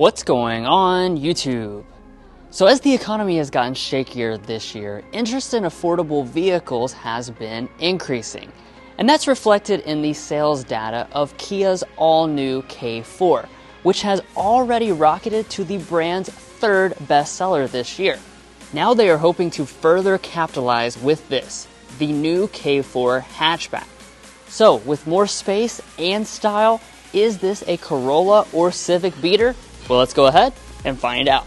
What's going on YouTube? So as the economy has gotten shakier this year, interest in affordable vehicles has been increasing. And that's reflected in the sales data of Kia's all-new K4, which has already rocketed to the brand's third bestseller this year. Now they are hoping to further capitalize with this, the new K4 hatchback. So with more space and style, is this a Corolla or Civic beater? Well, let's go ahead and find out.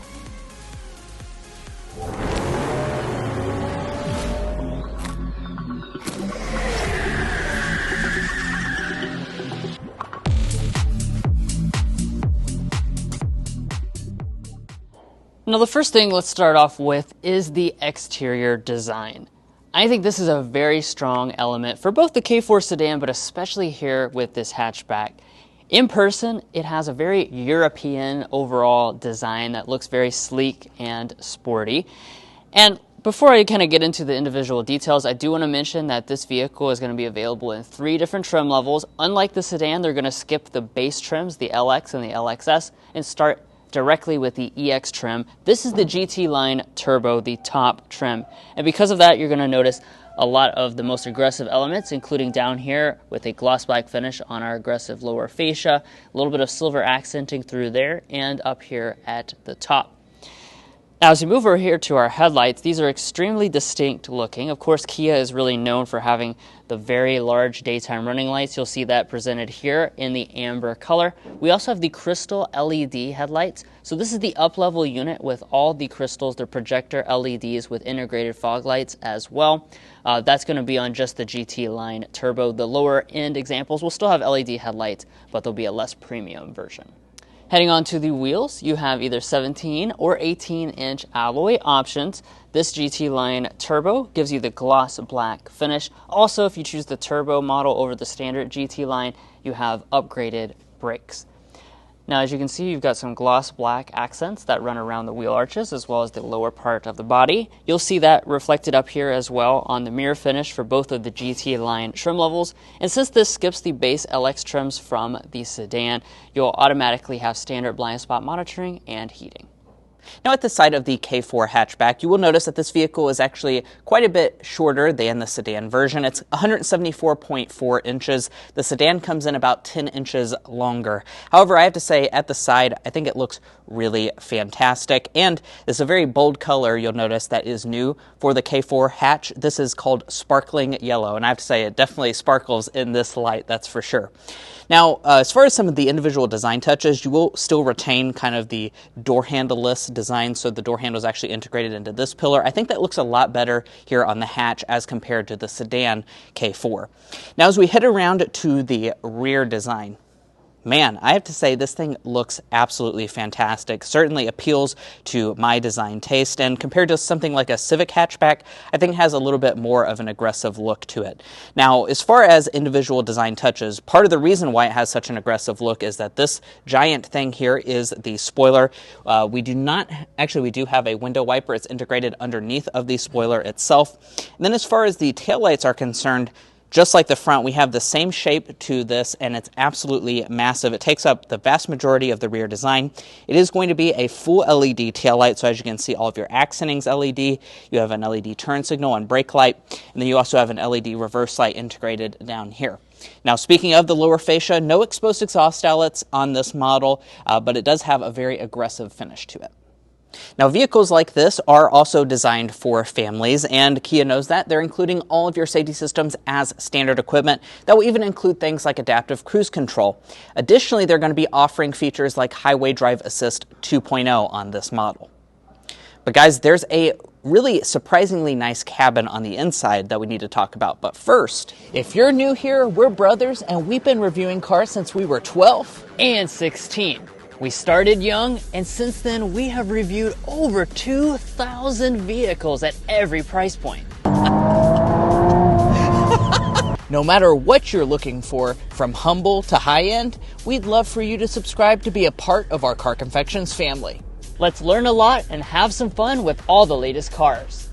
Now, the first thing let's start off with is the exterior design. I think this is a very strong element for both the K4 sedan, but especially here with this hatchback. In person, it has a very European overall design that looks very sleek and sporty. And before I kind of get into the individual details, I do want to mention that this vehicle is going to be available in 3 different trim levels. Unlike the sedan, they're going to skip the base trims, the LX and the LXS, and start directly with the EX trim. This is the GT line Turbo, the top trim. And because of that, you're going to notice a lot of the most aggressive elements, including down here with a gloss black finish on our aggressive lower fascia, a little bit of silver accenting through there, and up here at the top. Now, as we move over here to our headlights, these are extremely distinct looking. Of course, Kia is really known for having the very large daytime running lights. You'll see that presented here in the amber color. We also have the crystal LED headlights. So this is the up-level unit with all the crystals, the projector LEDs with integrated fog lights as well. That's going to be on just the GT line Turbo. The lower end examples will still have LED headlights, but there'll be a less premium version. Heading on to the wheels, you have either 17 or 18-inch alloy options. This GT line Turbo gives you the gloss black finish. Also, if you choose the Turbo model over the standard GT line, you have upgraded brakes. Now, as you can see, you've got some gloss black accents that run around the wheel arches as well as the lower part of the body. You'll see that reflected up here as well on the mirror finish for both of the GT line trim levels. And since this skips the base LX trims from the sedan, you'll automatically have standard blind spot monitoring and heating. Now, at the side of the K4 hatchback, you will notice that this vehicle is actually quite a bit shorter than the sedan version. It's 174.4 inches. The sedan comes in about 10 inches longer. However, I have to say, at the side, I think it looks really fantastic. And it's a very bold color, you'll notice, that is new for the K4 hatch. This is called sparkling yellow. And I have to say, it definitely sparkles in this light, that's for sure. Now, as far as some of the individual design touches, you will still retain kind of the door handle-less design, so the door handle is actually integrated into this pillar. I think that looks a lot better here on the hatch as compared to the sedan K4. Now, as we head around to the rear design, man, I have to say this thing looks absolutely fantastic. Certainly appeals to my design taste, and compared to something like a Civic hatchback, I think it has a little bit more of an aggressive look to it. Now, as far as individual design touches, part of the reason why it has such an aggressive look is that this giant thing here is the spoiler. We do have a window wiper. It's integrated underneath of the spoiler itself. And then as far as the taillights are concerned, just like the front, we have the same shape to this, and it's absolutely massive. It takes up the vast majority of the rear design. It is going to be a full LED taillight, so as you can see, all of your accentings LED. You have an LED turn signal and brake light, and then you also have an LED reverse light integrated down here. Now, speaking of the lower fascia, no exposed exhaust outlets on this model, but it does have a very aggressive finish to it. Now, vehicles like this are also designed for families, and Kia knows that. They're including all of your safety systems as standard equipment. That will even include things like adaptive cruise control. Additionally, they're going to be offering features like Highway Drive Assist 2.0 on this model. But guys, there's a really surprisingly nice cabin on the inside that we need to talk about. But first, if you're new here, we're brothers, and we've been reviewing cars since we were 12 and 16. We started young, and since then we have reviewed over 2,000 vehicles at every price point. No matter what you're looking for, from humble to high-end, we'd love for you to subscribe to be a part of our Car Confections family. Let's learn a lot and have some fun with all the latest cars.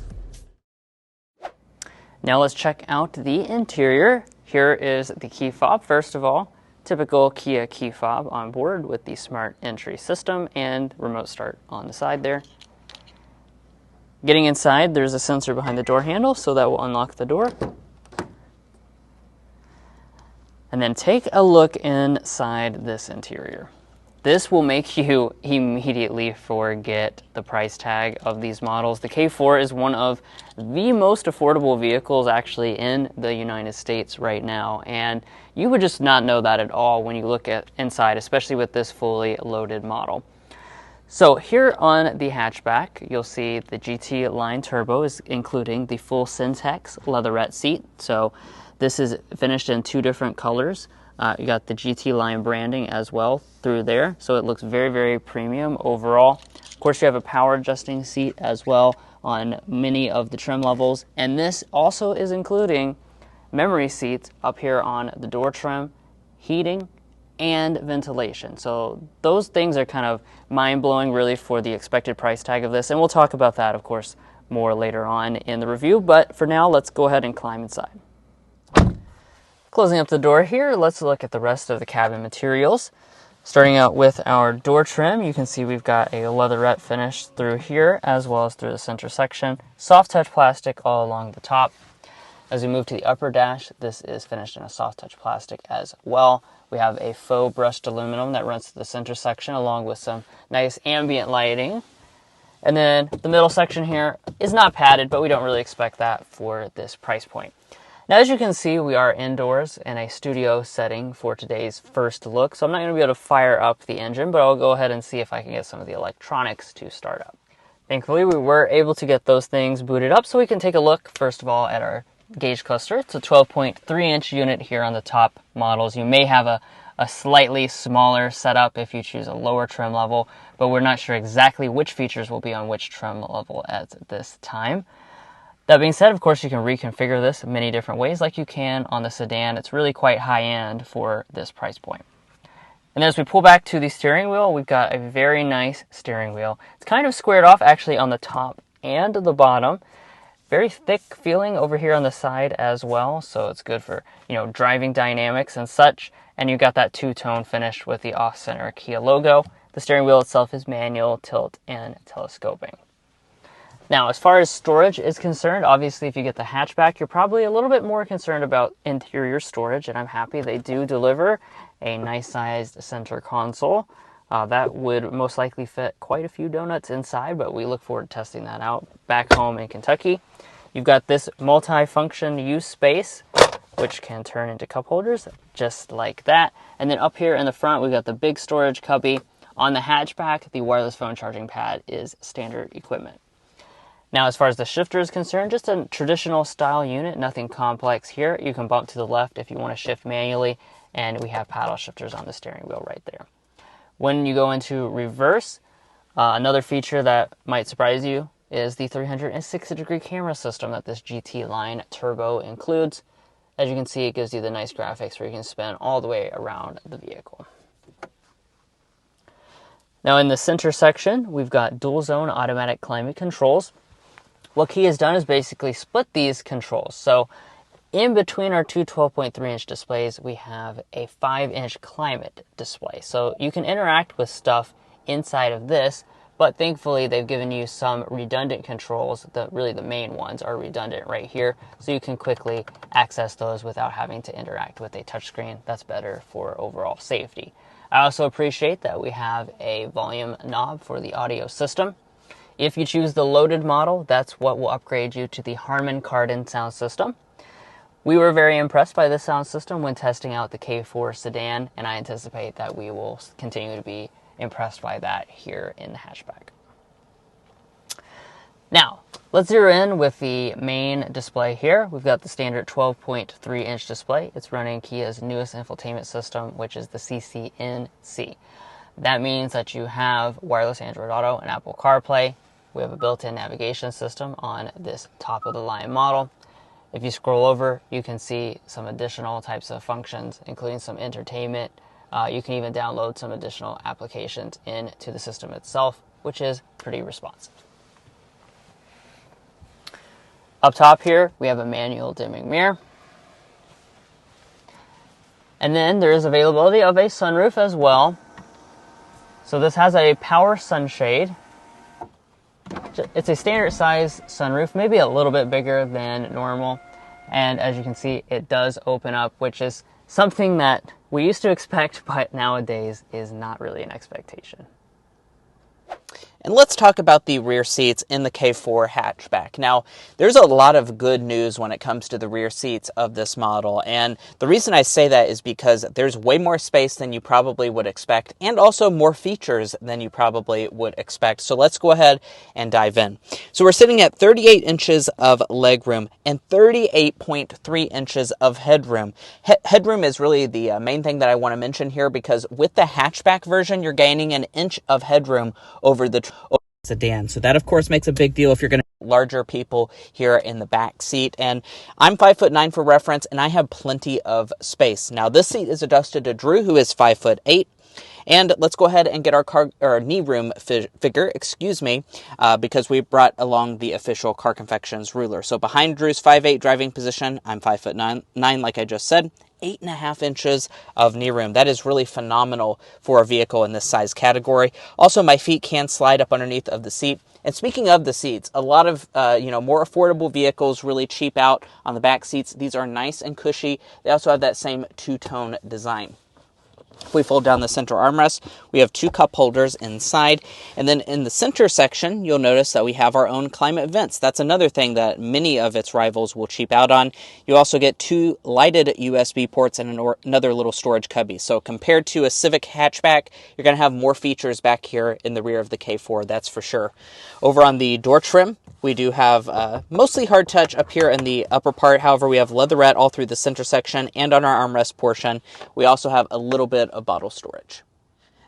Now let's check out the interior. Here is the key fob, first of all. Typical Kia key fob on board with the smart entry system and remote start on the side there. Getting inside, there's a sensor behind the door handle, so that will unlock the door. And then take a look inside this interior. This will make you immediately forget the price tag of these models. The K4 is one of the most affordable vehicles actually in the United States right now, and you would just not know that at all when you look at inside, especially with this fully loaded model. So here on the hatchback, you'll see the GT line turbo is including the full Syntex leatherette seat. So this is finished in two different colors. You got the GT line branding as well through there. So it looks very, very premium overall. Of course, you have a power adjusting seat as well on many of the trim levels. And this also is including memory seats up here on the door trim, heating, and ventilation. So those things are kind of mind-blowing really for the expected price tag of this, and we'll talk about that of course more later on in the review, but for now let's go ahead and climb inside. Closing up the door here, let's look at the rest of the cabin materials. Starting out with our door trim, you can see we've got a leatherette finish through here as well as through the center section. Soft touch plastic all along the top. As we move to the upper dash, this is finished in a soft touch plastic as well. We have a faux brushed aluminum that runs to the center section along with some nice ambient lighting. And then the middle section here is not padded, but we don't really expect that for this price point. Now, as you can see, we are indoors in a studio setting for today's first look, so I'm not going to be able to fire up the engine, but I'll go ahead and see if I can get some of the electronics to start up. Thankfully, we were able to get those things booted up, so we can take a look, first of all, at our gauge cluster. It's a 12.3-inch unit here on the top models. You may have a slightly smaller setup if you choose a lower trim level, but we're not sure exactly which features will be on which trim level at this time. That being said, of course, you can reconfigure this many different ways like you can on the sedan. It's really quite high-end for this price point. And then as we pull back to the steering wheel, we've got a very nice steering wheel. It's kind of squared off actually on the top and the bottom. Very thick feeling over here on the side as well, so it's good for, driving dynamics and such. And you've got that two-tone finish with the off-center Kia logo. The steering wheel itself is manual, tilt, and telescoping. Now, as far as storage is concerned, obviously if you get the hatchback, you're probably a little bit more concerned about interior storage, and I'm happy they do deliver a nice-sized center console. That would most likely fit quite a few donuts inside, but we look forward to testing that out back home in Kentucky. You've got this multi-function use space, which can turn into cup holders, just like that. And then up here in the front, we've got the big storage cubby. On the hatchback, the wireless phone charging pad is standard equipment. Now, as far as the shifter is concerned, just a traditional style unit, nothing complex here. You can bump to the left if you want to shift manually, and we have paddle shifters on the steering wheel right there. When you go into reverse, another feature that might surprise you is the 360-degree camera system that this GT line turbo includes. As you can see, it gives you the nice graphics where you can spin all the way around the vehicle. Now in the center section, we've got dual zone automatic climate controls. What Kia has done is basically split these controls. So in between our two 12.3-inch displays, we have a 5-inch climate display. So you can interact with stuff inside of this, but thankfully they've given you some redundant controls. Really the main ones are redundant right here, so you can quickly access those without having to interact with a touchscreen. That's better for overall safety. I also appreciate that we have a volume knob for the audio system. If you choose the loaded model, that's what will upgrade you to the Harman Kardon sound system. We were very impressed by this sound system when testing out the K4 sedan, and I anticipate that we will continue to be impressed by that here in the hatchback. Now, let's zero in with the main display here. We've got the standard 12.3-inch display. It's running Kia's newest infotainment system, which is the CCNC. That means that you have wireless Android Auto and Apple CarPlay. We have a built-in navigation system on this top-of-the-line model. If you scroll over, you can see some additional types of functions, including some entertainment. You can even download some additional applications into the system itself, which is pretty responsive. Up top here, we have a manual dimming mirror. And then there is availability of a sunroof as well. So this has a power sunshade. It's a standard size sunroof, maybe a little bit bigger than normal. And as you can see, it does open up, which is something that we used to expect, but nowadays is not really an expectation. And let's talk about the rear seats in the K4 hatchback. Now, there's a lot of good news when it comes to the rear seats of this model. And the reason I say that is because there's way more space than you probably would expect, and also more features than you probably would expect. So let's go ahead and dive in. So we're sitting at 38 inches of legroom and 38.3 inches of headroom. Headroom is really the main thing that I want to mention here, because with the hatchback version, you're gaining an inch of headroom over the sedan. So that of course makes a big deal if you're going to larger people here in the back seat. And I'm 5'9" for reference, and I have plenty of space. Now this seat is adjusted to Drew, who is 5'8". And let's go ahead and get our knee room figure, because we brought along the official Car Confections ruler. So behind Drew's 5'8" driving position, I'm 5'9", like I just said. 8.5 inches of knee room. That is really phenomenal for a vehicle in this size category. Also, my feet can slide up underneath of the seat. And speaking of the seats, a lot of more affordable vehicles really cheap out on the back seats. These are nice and cushy. They also have that same two-tone design. If we fold down the center armrest, we have 2 cup holders inside. And then in the center section, you'll notice that we have our own climate vents. That's another thing that many of its rivals will cheap out on. You also get 2 lighted USB ports and another little storage cubby. So compared to a Civic hatchback, you're going to have more features back here in the rear of the K4, that's for sure. Over on the door trim, we do have mostly hard touch up here in the upper part. However, we have leatherette all through the center section, and on our armrest portion, we also have a little bit of bottle storage.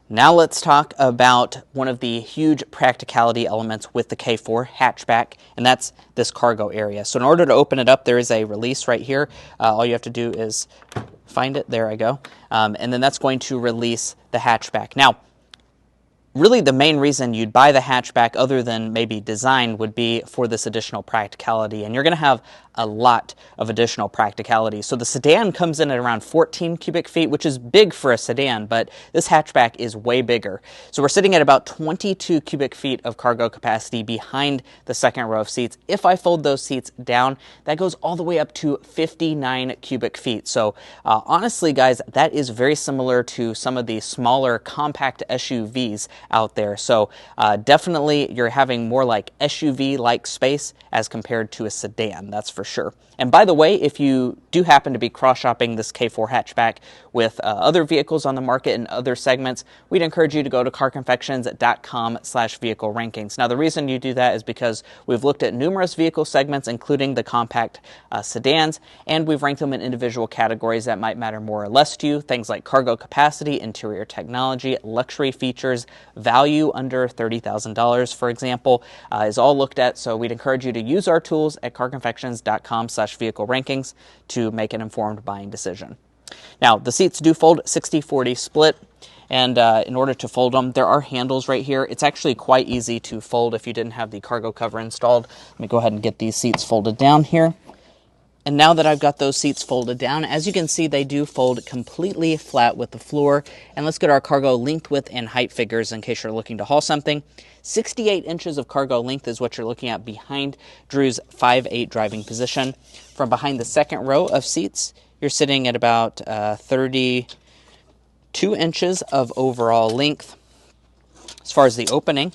Now let's talk about one of the huge practicality elements with the K4 hatchback, and that's this cargo area. So in order to open it up, there is a release right here. All you have to do is find it. There I go. And then that's going to release the hatchback. Now, really the main reason you'd buy the hatchback, other than maybe design, would be for this additional practicality. And you're going to have a lot of additional practicality. So the sedan comes in at around 14 cubic feet, which is big for a sedan, but this hatchback is way bigger. So we're sitting at about 22 cubic feet of cargo capacity behind the second row of seats. If I fold those seats down, that goes all the way up to 59 cubic feet. So honestly, guys, that is very similar to some of the smaller compact SUVs out there. So definitely you're having more like SUV-like space as compared to a sedan, that's for sure. And by the way, if you do happen to be cross-shopping this K4 hatchback with other vehicles on the market in other segments, we'd encourage you to go to carconfections.com/vehicle rankings. Now, the reason you do that is because we've looked at numerous vehicle segments, including the compact sedans, and we've ranked them in individual categories that might matter more or less to you. Things like cargo capacity, interior technology, luxury features, value under $30,000, for example, is all looked at. So we'd encourage you to use our tools at carconfections.com/vehicle rankings to make an informed buying decision. Now, the seats do fold 60-40 split, and in order to fold them, there are handles right here. It's actually quite easy to fold if you didn't have the cargo cover installed. Let me go ahead and get these seats folded down here. And now that I've got those seats folded down, as you can see, they do fold completely flat with the floor. And let's get our cargo length, width, and height figures in case you're looking to haul something. 68 inches of cargo length is what you're looking at behind Drew's 5'8" driving position. From behind the second row of seats, you're sitting at about 32 inches of overall length. As far as the opening,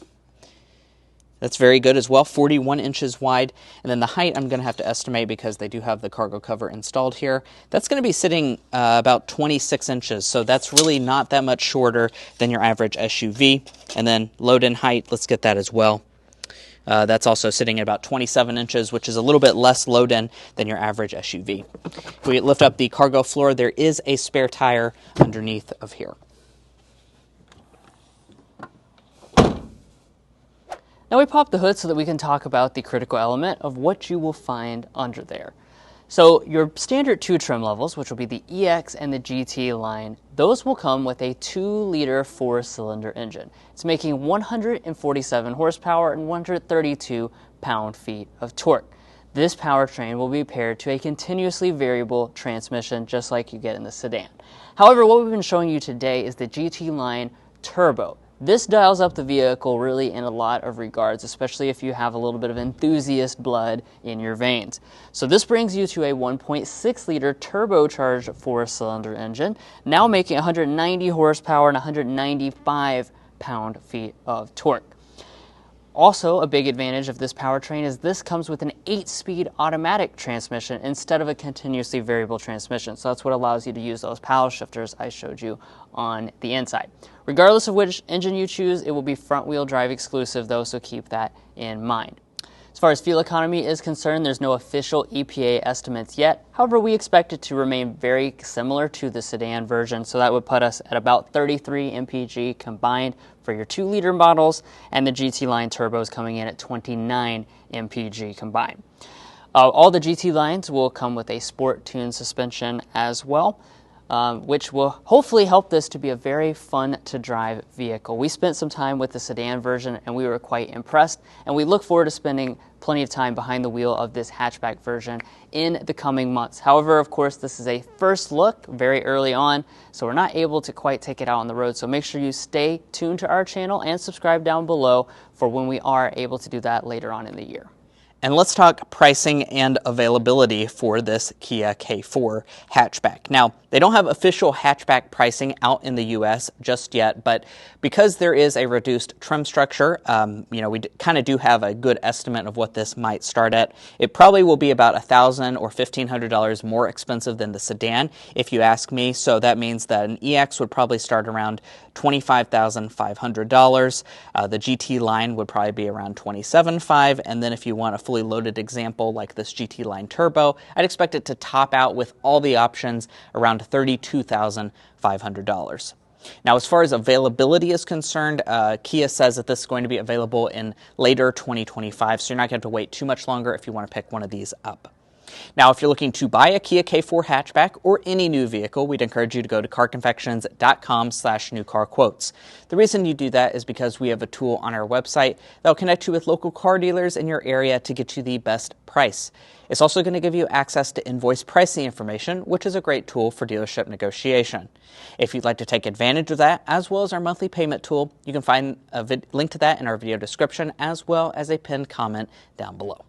that's very good as well, 41 inches wide. And then the height I'm going to have to estimate because they do have the cargo cover installed here. That's going to be sitting about 26 inches, so that's really not that much shorter than your average SUV. And then load-in height, let's get that as well. That's also sitting at about 27 inches, which is a little bit less load-in than your average SUV. If we lift up the cargo floor, there is a spare tire underneath of here. Now we pop the hood so that we can talk about the critical element of what you will find under there. So your standard 2 trim levels, which will be the EX and the GT line, those will come with a 2-liter 4-cylinder engine. It's making 147 horsepower and 132 pound-feet of torque. this powertrain will be paired to a continuously variable transmission just like you get in the sedan. However, what we've been showing you today is the GT Line Turbo. This dials up the vehicle really in a lot of regards, especially if you have a little bit of enthusiast blood in your veins. So this brings you to a 1.6 liter turbocharged 4-cylinder engine, now making 190 horsepower and 195 pound-feet of torque. Also, a big advantage of this powertrain is this comes with an 8-speed automatic transmission instead of a continuously variable transmission. So that's what allows you to use those paddle shifters I showed you on the inside. Regardless of which engine you choose, it will be front-wheel drive exclusive though, so keep that in mind. As far as fuel economy is concerned, there's no official EPA estimates yet. However, we expect it to remain very similar to the sedan version, so that would put us at about 33 mpg combined for your 2-liter models, and the GT Line turbos coming in at 29 mpg combined. All the GT lines will come with a sport tune suspension as well, which will hopefully help this to be a very fun to drive vehicle. We spent some time with the sedan version and we were quite impressed, and we look forward to spending plenty of time behind the wheel of this hatchback version in the coming months. However, of course, this is a first look very early on, so we're not able to quite take it out on the road. So make sure you stay tuned to our channel and subscribe down below for when we are able to do that later on in the year. And let's talk pricing and availability for this Kia K4 hatchback. Now, they don't have official hatchback pricing out in the US just yet, but because there is a reduced trim structure, we kind of do have a good estimate of what this might start at. It probably will be about $1,000 or $1,500 more expensive than the sedan, if you ask me. So that means that an EX would probably start around $25,500. The GT line would probably be around $27,500, and then if you want a fully loaded example like this GT Line Turbo, I'd expect it to top out with all the options around $32,500. Now, as far as availability is concerned, Kia says that this is going to be available in later 2025, so you're not going to have to wait too much longer if you want to pick one of these up. Now, if you're looking to buy a Kia K4 hatchback or any new vehicle, we'd encourage you to go to carconfections.com/newcarquotes. The reason you do that is because we have a tool on our website that will connect you with local car dealers in your area to get you the best price. It's also going to give you access to invoice pricing information, which is a great tool for dealership negotiation. If you'd like to take advantage of that, as well as our monthly payment tool, you can find a link to that in our video description, as well as a pinned comment down below.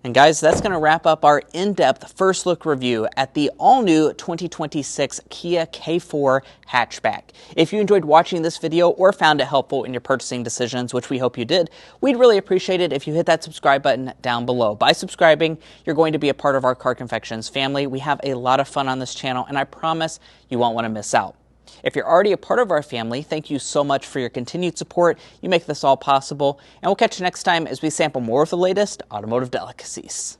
And guys, that's going to wrap up our in-depth first look review at the all-new 2026 Kia K4 hatchback. If you enjoyed watching this video or found it helpful in your purchasing decisions, which we hope you did, we'd really appreciate it if you hit that subscribe button down below. By subscribing, you're going to be a part of our Car Confections family. We have a lot of fun on this channel, and I promise you won't want to miss out. If you're already a part of our family, thank you so much for your continued support. You make this all possible, and we'll catch you next time as we sample more of the latest automotive delicacies.